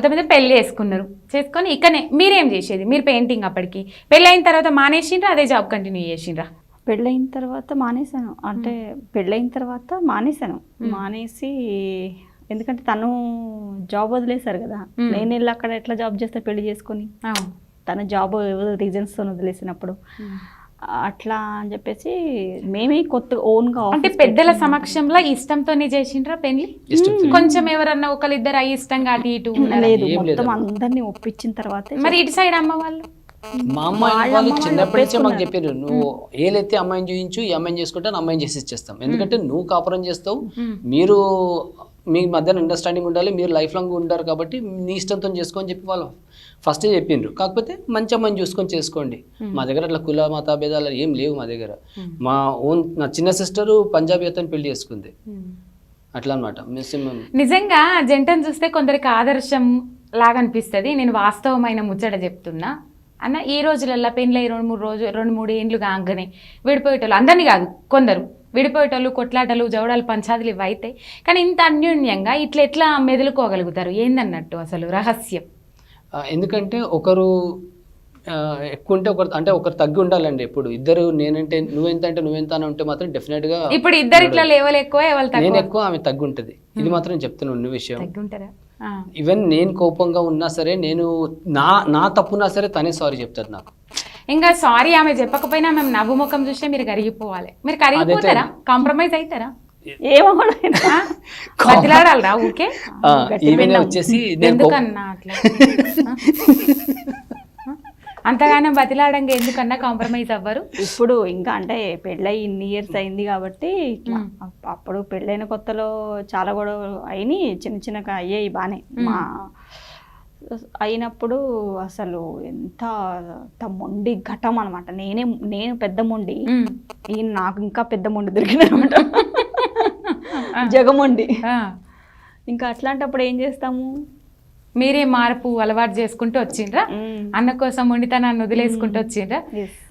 మొత్తం మీద పెళ్లి చేసుకొని ఇక్కడనే మీరేం చేసేది? మీరు పెయింటింగ్ అప్పటికి పెళ్ళి అయిన తర్వాత మానేసిండ్రా, అదే జాబ్ కంటిన్యూ చేసిండ్రా? పెళ్ళైన తర్వాత మానేశాను, అంటే పెళ్ళైన తర్వాత మానేసి ఎందుకంటే తను జాబ్ వదిలేశారు కదా, నేను వెళ్ళి అక్కడ ఎట్లా జాబ్ చేస్తే పెళ్లి చేసుకొని, తన జాబ్ రీజన్స్తో వదిలేసినప్పుడు అట్లా అని చెప్పేసి మేమే కొత్తగా ఓన్గా. అంటే పెద్దల సమక్షంలో ఇష్టంతోనే చేసిండ్రా పెళ్లి? కొంచెం ఎవరన్నా ఒకరిద్దరు అయ్యి ఇష్టంగా అటు ఇటు లేదు, మొత్తం అందరినీ ఒప్పించిన తర్వాత. మరి ఇటు సైడ్ అమ్మ వాళ్ళు? మా అమ్మాయి వాళ్ళు చిన్నప్పటి నుంచే మాకు చెప్పారు, నువ్వు ఏలైతే అమ్మాయిని చూపించు, ఈ అమ్మాయిని చేసుకుంటే అమ్మాయిని చేసి ఇచ్చేస్తాం. ఎందుకంటే నువ్వు కాపురం చేస్తావు, మీరు మీ మధ్యన అండర్స్టాండింగ్ ఉండాలి, మీరు లైఫ్ లాంగ్ ఉంటారు కాబట్టి నీ ఇష్టంతో చేసుకోని చెప్పి వాళ్ళు ఫస్టే చెప్పిండ్రు. కాకపోతే మంచి అమ్మాయిని చూసుకొని చేసుకోండి. మా దగ్గర అట్లా కుల మత భేదాలు ఏం లేవు మా దగ్గర. మా నా చిన్న సిస్టరు పంజాబీ అతను పెళ్లి చేసుకుంది, అట్లా అనమాట. నిజంగా జంటను చూస్తే కొందరికి ఆదర్శం లాగా అనిపిస్తుంది. నేను వాస్తవమైన ముచ్చట చెప్తున్నా అన్న. ఈ రోజులల్లో పెళ్ళి 2-3 ఏండ్లు కాగానే విడిపోయేటోళ్ళు, అందరినీ కాదు కొందరు విడిపోయేటోళ్ళు, కొట్లాటలు, జవడాలు, పంచాదులు ఇవి అయితే. కానీ ఇంత అన్యోన్యంగా ఎట్లా మెదులుకోగలుగుతారు? ఏందన్నట్టు అసలు రహస్యం? ఎందుకంటే ఒకరు ఎక్కువ ఉంటే ఒకరు తగ్గి ఉండాలండి. ఇప్పుడు ఇద్దరు నేనంటే నువ్వెంత అంటే నువ్వెంత అని ఉంటే మాత్రం డెఫినెట్ గా ఇప్పుడు ఇద్దరు ఇట్లా లెవెల్ ఎక్కువ, నేను ఎక్కువ ఆమె తగ్గి ఉంటుంది. ఇది మాత్రం చెప్తాను ఉన్న విషయం. ఈవెన్ నేను కోపంగా ఉన్నా సరే, నేను నా తప్పున్నా సరే తనే సారీ చెప్తారు నాకు. ఇంకా సారీ ఆమె చెప్పకపోయినా మేము నవ్వు ముఖం చూస్తే మీరు కరిగిపోవాలి. మీరు కరిగిపోతారా? కాంప్రమైజ్ అవుతారా? ఏమో బతిలాడాలరా ఊకే? వచ్చేసి ఎందుకన్నా అట్లా అంతగానో బతిలాడంగా ఎందుకన్నా కాంప్రమైజ్ అవ్వరు? ఇప్పుడు ఇంకా అంటే పెళ్ళై ఇన్ని ఇయర్స్ అయింది కాబట్టి అప్పుడు పెళ్ళైన కొత్తలో చాలా గొడవ అయినాయి, చిన్నగా అయ్యాయి బాగానే. మా అయినప్పుడు అసలు ఎంత మొండి ఘటం అనమాట. నేను పెద్ద మొండి, ఈయన నాకు ఇంకా పెద్ద మొండి దొరికిందనమాట, జగమొండి. ఇంకా అట్లాంటప్పుడు ఏం చేస్తాము, మీరే మార్పు అలవాటు చేసుకుంటూ వచ్చిండ్రా? అన్న కోసం వండితనాన్ని వదిలేసుకుంటూ వచ్చిండ్రా?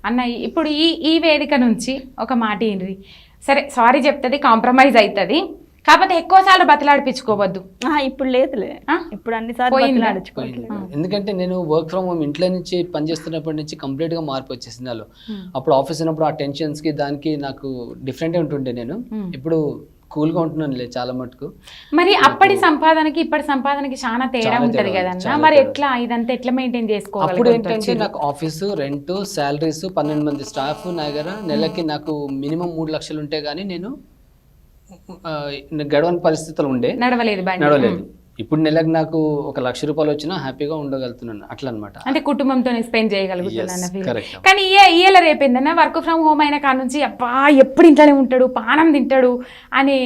అన్న ఇప్పుడు ఈ వేదిక నుంచి ఒక మాట ఏంటి, సరే సారీ చెప్తుంది, కాంప్రమైజ్ అవుతుంది, కాకపోతే ఎక్కువసార్లు బతిలాడిపించుకోవద్దు. ఇప్పుడు లేదులే, ఇప్పుడు అన్నిసార్లు బతిలాడించుకోవట్లేదు. ఎందుకంటే నేను వర్క్ ఫ్రమ్ హోమ్ ఇంట్లో నుంచి పనిచేస్తున్నప్పటి నుంచి కంప్లీట్ గా మార్పు వచ్చేసింది నాలో. అప్పుడు ఆఫీస్ ఉన్నప్పుడు ఆ టెన్షన్స్ కి దానికి నాకు డిఫరెంట్ ఉంటుండే. నేను ఇప్పుడు కూల్ గా ఉంటున్నాను చాలా మటుకు. మరి అప్పటి సంపాదనకి ఇప్పటి సంపాదనకి చాలా తేడా ఉంటది కదన్నా, మరి ఎట్లా ఇదంతా ఎట్లా మెయింటైన్ చేసుకోవాలి? అప్పుడు ఏంటంటే నాకు ఆఫీసు రెంట్, శాలరీస్, 12 మంది స్టాఫ్ నా దగ్గర, నెలకి నాకు మినిమం 3 లక్షలు ఉంటే గానీ నేను గడవని పరిస్థితులు ఉండే, నడవలేదు. ఇప్పుడు నెలకు నాకు 1 లక్ష రూపాయలు వచ్చినా హ్యాపీగా ఉండగలుగుతున్నాను, అట్లా అనమాట. అంటే కుటుంబంతో స్పెండ్ చేయగలుగుతున్నాను. కానీ ఇయ్యాల రేపేందన్నా వర్క్ ఫ్రమ్ హోమ్ అయిన కాడ నుంచి అబ్బా ఎప్పుడు ఇంట్లోనే ఉంటాడు, పానం తింటాడు అనే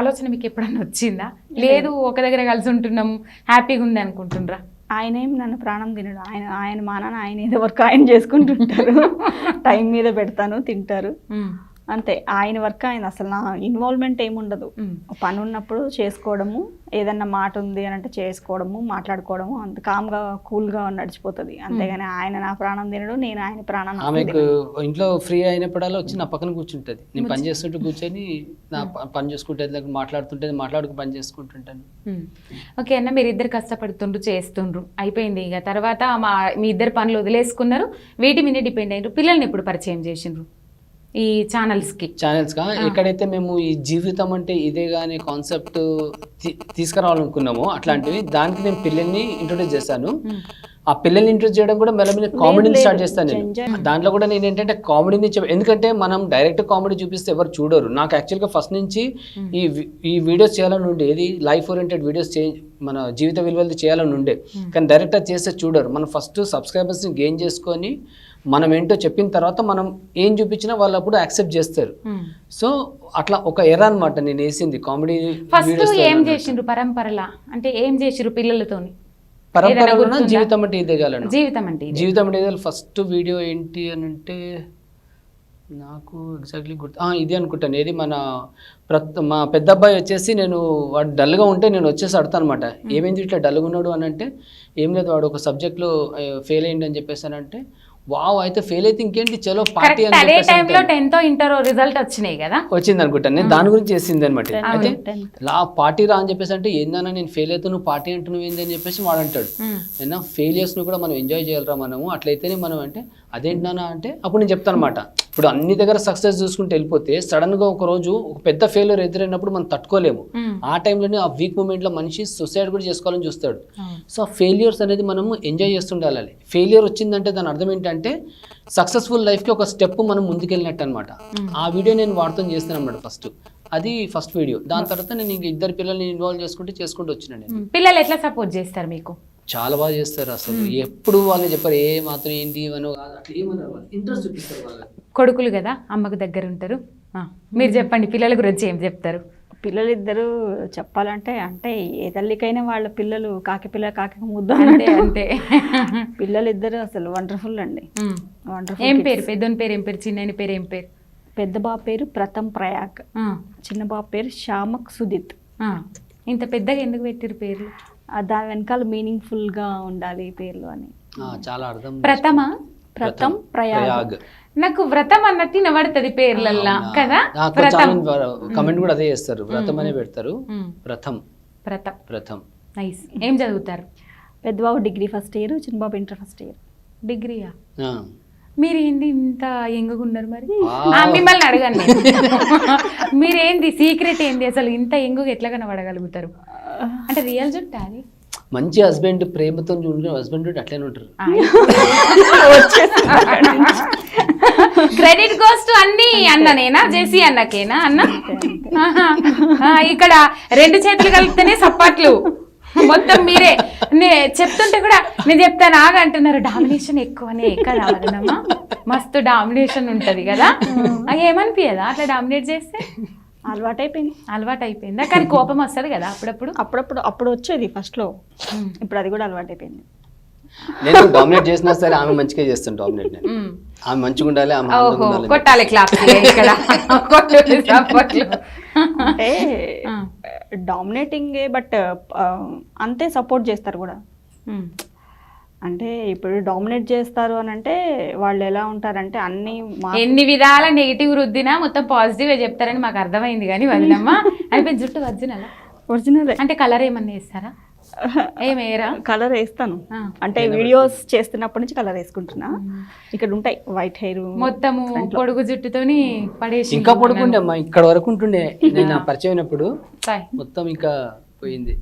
ఆలోచన మీకు ఎప్పుడన్నా వచ్చిందా? లేదు ఒక దగ్గర కలిసి ఉంటున్నాం హ్యాపీగా ఉంది అనుకుంటుండ్రా? ఆయన ఏం నన్ను ప్రాణం తినడు, ఆయన మానాన ఆయన ఏదో వర్క్ ఆయన చేసుకుంటుంటారు. టైం మీద పెడతాను, తింటారు అంతే. ఆయన వర్క్ ఆయన, అసలు నా ఇన్వాల్వ్మెంట్ ఏముండదు. పని ఉన్నప్పుడు చేసుకోవడము, ఏదన్నా మాట ఉంది అని అంటే చేసుకోవడము, మాట్లాడుకోవడము, అంత కామ్గా కూల్గా నడిచిపోతుంది. అంతేగాని ఆయన నా ప్రాణం తినడు, నేను ఆయన ప్రాణం. ఆమెకు ఇంట్లో ఫ్రీ అయినప్పుడల్లా వచ్చి నా పక్కన కూర్చుంటుంది. నేను పని చేస్తుంటే కూర్చొని నా పని చేసుకుంటే మాట్లాడుతుంటే మాట్లాడుకు పని చేసుకుంటుంటాను. ఓకే అన్న, మీరు ఇద్దరు కష్టపడుతుండ్రు, చేస్తుండ్రు, అయిపోయింది. ఇక తర్వాత మీ ఇద్దరు పనులు వదిలేసుకున్నారు, వీటి మీద డిపెండ్ అయ్యారు. పిల్లల్ని ఎప్పుడు పరిచయం చేసిండ్రు ఈ ఛానల్స్ కా? ఎక్కడైతే మేము ఈ జీవితం అంటే ఇదే గానే కాన్సెప్ట్ తీసుకురావాలనుకున్నామో అట్లాంటివి, దానికి నేను పిల్లల్ని ఇంట్రొడ్యూస్ చేశాను. ఆ పిల్లల్ని ఇంట్రొడ్యూస్ చేయడం కూడా మెల్లమెల్ల కామెడీని స్టార్ట్ చేస్తాను నేను. దాంట్లో కూడా నేను ఏంటంటే కామెడీని ఎందుకంటే మనం డైరెక్ట్ కామెడీ చూపిస్తే ఎవరు చూడరు. నాకు యాక్చువల్గా ఫస్ట్ నుంచి ఈ వీడియోస్ చేయాలని ఉండే, ఏది లైఫ్ ఓరియంటెడ్ వీడియోస్ మన జీవిత విలువలు చేయాలని ఉండే. కానీ డైరెక్ట్గా చేస్తే చూడరు. మనం ఫస్ట్ సబ్స్క్రైబర్స్ని గెయిన్ చేసుకొని మనం ఏంటో చెప్పిన తర్వాత మనం ఏం చూపించినా వాళ్ళు అప్పుడు యాక్సెప్ట్ చేస్తారు. సో అట్లా ఒక ఎర అనమాట నేను వేసింది కామెడీ. ఫస్ట్ ఏం చేసిండ్రు పరంపరలా, అంటే ఏం చేసిండ్రు పిల్లలతోని? పరంపరలో జీవితం అంటే ఇదే కాలండి, జీవితం అంటే ఇదే. ఫస్ట్ వీడియో ఏంటి అని అంటే నాకు ఎగ్జాక్ట్లీ ఇది అనుకుంటాను, ఏది మా పెద్ద అబ్బాయి వచ్చేసి, నేను వాడు డల్గా ఉంటే నేను వచ్చేసి అడతాను అనమాట, ఏమైంది ఇట్లా డల్గా ఉన్నాడు అని అంటే, ఏం లేదు వాడు ఒక సబ్జెక్ట్లో ఫెయిల్ అయ్యింది అని చెప్పేసానంటే, వావ్ అయితే ఫెయిల్ అయితే ఇంకేంటి చలో పార్టీ కరెక్ట్ అని అదే చెప్పేసి టైంలో అంటాను. 10th ఇంటర్ రిజల్ట్ వచ్చినాయి కదా. వచ్చింది అనుకుంటాను నేను దాని గురించి చేసింది అనమాట. అయితే 10th. పార్టీ రా అని చెప్పేసి అంటే ఏందన్నా నేను ఫెయిల్ అయితే నువ్వు పార్టీ అంటున్నావు ఏంది అని చెప్పేసి వాడు అంటాడు. అయినా ఫెయిలియర్స్ ను కూడా మనం ఎంజాయ్ చేయాలరా మనము, అట్లయితేనే మనం అంటే అదేంటన్నా అంటే అప్పుడు నేను చెప్తాను అనమాట. ఇప్పుడు అన్ని దగ్గర సక్సెస్ చూసుకుంటూ వెళ్ళిపోతే సడన్ గా ఒక రోజు ఒక పెద్ద ఫెయిల్యూర్ ఎదురైనప్పుడు మనం తట్టుకోలేము. ఆ టైంలోనే ఆ వీక్ మూమెంట్ లో మనిషి సూసైడ్ కూడా చేసుకోవాలని చూస్తాడు. సో ఆ ఫెయిల్యూర్స్ అనేది మనము ఎంజాయ్ చేస్తుండాలి. ఫెయిల్యూర్ వచ్చిందంటే దాని అర్థం ఏంటంటే సక్సెస్ఫుల్ లైఫ్ కి ఒక స్టెప్ మనం ముందుకెళ్ళినట్టు అనమాట. ఆ వీడియో నేను వాడుతూ చేస్తాను అనమాట. అది ఫస్ట్ వీడియో. దాని తర్వాత నేను ఇంక 2 పిల్లల్ని ఇన్వాల్వ్ చేసుకుంటూ వచ్చినాను నేను. పిల్లలు ఎట్లా సపోర్ట్ చేస్తారు మీకు? చాలా బాగా చేస్తారు అసలు. ఎప్పుడు వాళ్ళు చెప్పారు ఏ మాత్రం ఏంటి ఇవనో కాదు, అట్లా ఏమన్నారు, ఇంట్రెస్ట్ చూపిస్తారు వాళ్ళు. కొడుకులు కదా అమ్మకు దగ్గర ఉంటారు. మీరు చెప్పండి పిల్లల గురించి ఏం చెప్తారు? పిల్లలిద్దరూ చెప్పాలంటే అంటే ఏ తల్లికైనా వాళ్ళ పిల్లలు కాకి పిల్ల కాకి ముద్దు అంతే అంతే. పిల్లలిద్దరు అసలు వండర్ఫుల్ అండి. వండర్ఫుల్. ఏం పేరు? పెద్దోని పేరు ఏం పేరు? చిన్న పేరు ఏం పేరు? పెద్ద బాబు పేరు ప్రథమ్ ప్రయాగ్, చిన్న బాబు పేరు శ్యామక్ సుదిత్. ఇంత పెద్దగా ఎందుకు పెట్టిరు పేర్లు? దాని వెనకాల మీనింగ్ఫుల్ గా ఉండాలి పేర్లు అని. చాలా అర్థం. ప్రథమ్ ప్రయాగ్. నాకు వ్రతం అన్నట్టు వినబడుతుంది పేర్లల్లా కదా. కమెంట్ కూడా అదే చేస్తారు, వ్రతం అనే పెడతారు. ప్రథమ్. నైస్. ఏం చదువుతారు? పెద్దబాబు డిగ్రీ ఫస్ట్ ఇయర్, చిన్నబాబు ఇంటర్ ఫస్ట్ ఇయర్. డిగ్రీయా? మీరు ఏంది ఇంత యంగ్గా ఉన్నారు మరి? మిమ్మల్ని అడగండి మీరేంది సీక్రెట్ ఏంది అసలు ఇంత యంగ్గా ఎట్లా కనబడగలుగుతారు? అంటే రియల్ జుట్టా అది? మంచి హస్బెండ్, ప్రేమతో చూడండి హస్బెండ్ అట్లనే ఉంటారు. క్రెడిట్ గోస్ టు అన్ని అన్ననేనా, జేసీ అన్నకేనా అన్న? ఇక్కడ 2 చేతులు కలిపితేనే సప్పట్లు మొత్తం మీరే. చెప్తుంటే కూడా నేను చెప్తాను ఆగ అంటున్నారు. డామినేషన్ ఎక్కువనే కదా వదనమ్మా, మస్తు డామినేషన్ ఉంటది కదా. ఏమనిపించదా అట్లా డామినేట్ చేస్తే? అలవాటు అయిపోయిందా? కానీ కోపం వస్తుంది కదా అప్పుడు వచ్చేది ఫస్ట్ లో, ఇప్పుడు అది కూడా అలవాటు అయిపోయింది. నేను డామినేట్ చేసినా సరే ఆమె మంచిగా చేస్తాను డామినేట్. ఆమె మంచిగా ఉండాలి, ఆమె ఆనందంగా ఉండాలి. కొట్టాలి క్లాప్ ఇక్కడ. అంటే డామినేటింగ్ బట్ అంతే సపోర్ట్ చేస్తారు కూడా. అంటే ఇప్పుడు డామినేట్ చేస్తారు అని అంటే వాళ్ళు ఎలా ఉంటారంటే ఎన్ని విధాల నెగిటివ్ రుద్దినా మొత్తం పాజిటివ్ గా చెప్తారని మాకు అర్థమైంది. కానీ వదినమ్మా అయిపోయింది. జుట్టు ఒరిజినల్ అంటే కలర్ ఏమన్నా వేస్తారా? ఏమేరా? కలర్ వేస్తాను అంటే వీడియోస్ చేస్తున్నప్పటి నుంచి కలర్ వేసుకుంటున్నా. ఇక్కడ ఉంటాయి వైట్ హెయిర్ మొత్తము పొడుగు జుట్టుతోని పడేసి. ఇంకా పొడుగుండే అమ్మా, ఇక్కడ వరకు ఉంటుండే నేను పరిచయం అయినప్పుడు, మొత్తం ఇంకా పోయింది.